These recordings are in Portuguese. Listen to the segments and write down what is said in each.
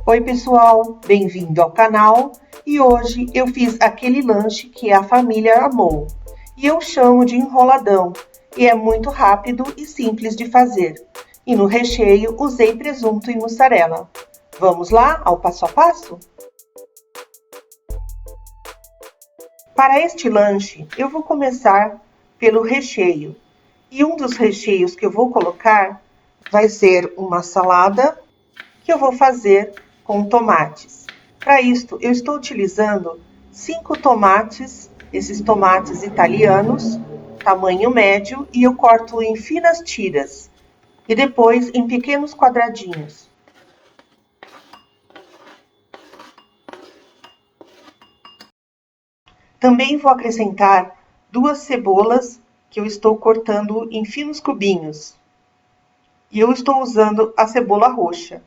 Oi pessoal, bem-vindo ao canal e hoje eu fiz aquele lanche que a família amou e eu chamo de enroladão e é muito rápido e simples de fazer e no recheio usei presunto e mussarela. Vamos lá ao passo a passo? Para este lanche eu vou começar pelo recheio e um dos recheios que eu vou colocar vai ser uma salada que eu vou fazer com tomates. Para isto, eu estou utilizando 5 tomates, esses tomates italianos, tamanho médio, e eu corto em finas tiras e depois em pequenos quadradinhos. Também vou acrescentar 2 cebolas que eu estou cortando em finos cubinhos. E eu estou usando a cebola roxa,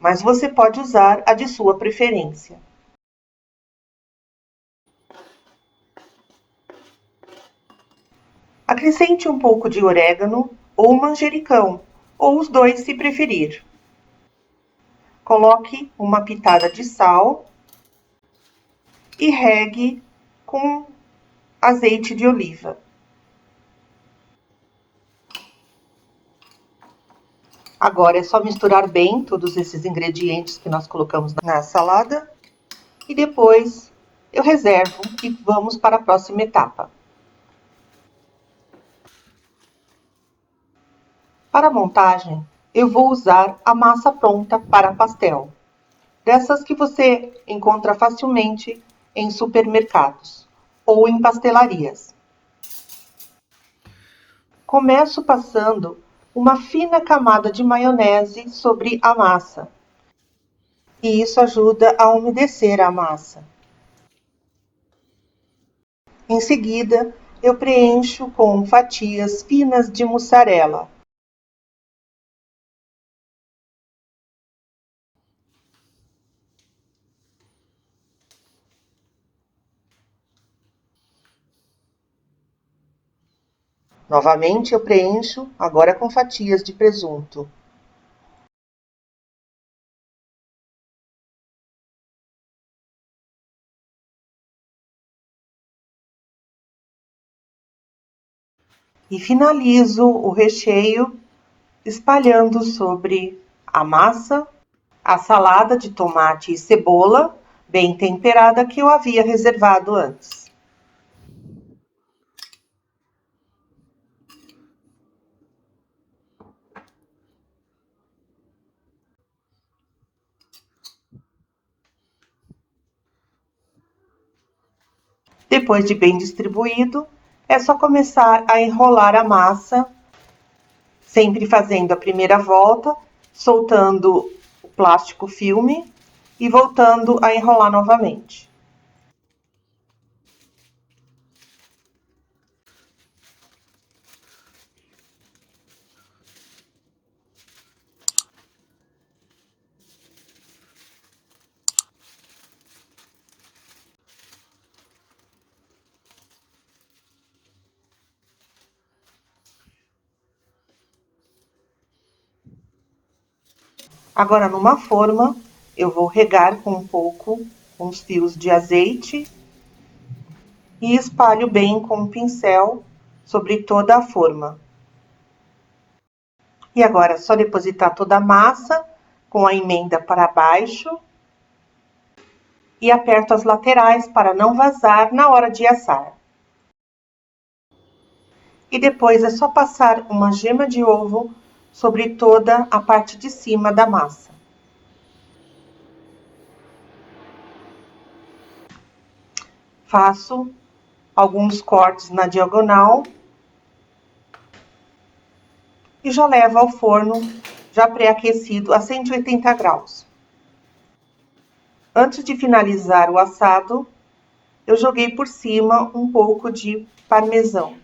mas você pode usar a de sua preferência. Acrescente um pouco de orégano ou manjericão, ou os dois se preferir. Coloque uma pitada de sal e regue com azeite de oliva. Agora é só misturar bem todos esses ingredientes que nós colocamos na salada e depois eu reservo e vamos para a próxima etapa. Para a montagem, eu vou usar a massa pronta para pastel, dessas que você encontra facilmente em supermercados ou em pastelarias. Começo passando uma fina camada de maionese sobre a massa, e isso ajuda a umedecer a massa. Em seguida, eu preencho com fatias finas de mussarela. Novamente eu preencho, agora com fatias de presunto. E finalizo o recheio espalhando sobre a massa a salada de tomate e cebola bem temperada que eu havia reservado antes. Depois de bem distribuído, é só começar a enrolar a massa, sempre fazendo a primeira volta, soltando o plástico filme e voltando a enrolar novamente. Agora, numa forma, eu vou regar com um pouco uns fios de azeite e espalho bem com um pincel sobre toda a forma. E agora é só depositar toda a massa com a emenda para baixo e aperto as laterais para não vazar na hora de assar. E depois é só passar uma gema de ovo sobre toda a parte de cima da massa. Faço alguns cortes na diagonal e já levo ao forno já pré-aquecido a 180 graus. Antes de finalizar o assado, eu joguei por cima um pouco de parmesão.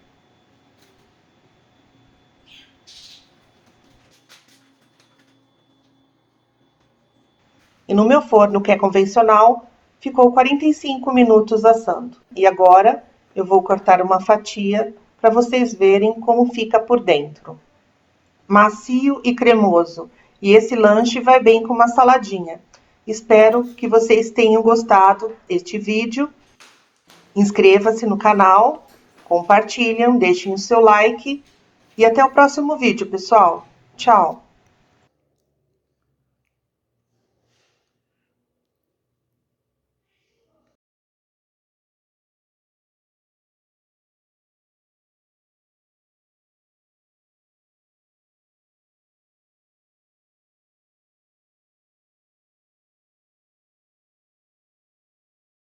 E no meu forno, que é convencional, ficou 45 minutos assando. E agora eu vou cortar uma fatia para vocês verem como fica por dentro. Macio e cremoso. E esse lanche vai bem com uma saladinha. Espero que vocês tenham gostado deste vídeo. Inscreva-se no canal, compartilhem, deixem o seu like e até o próximo vídeo, pessoal. Tchau!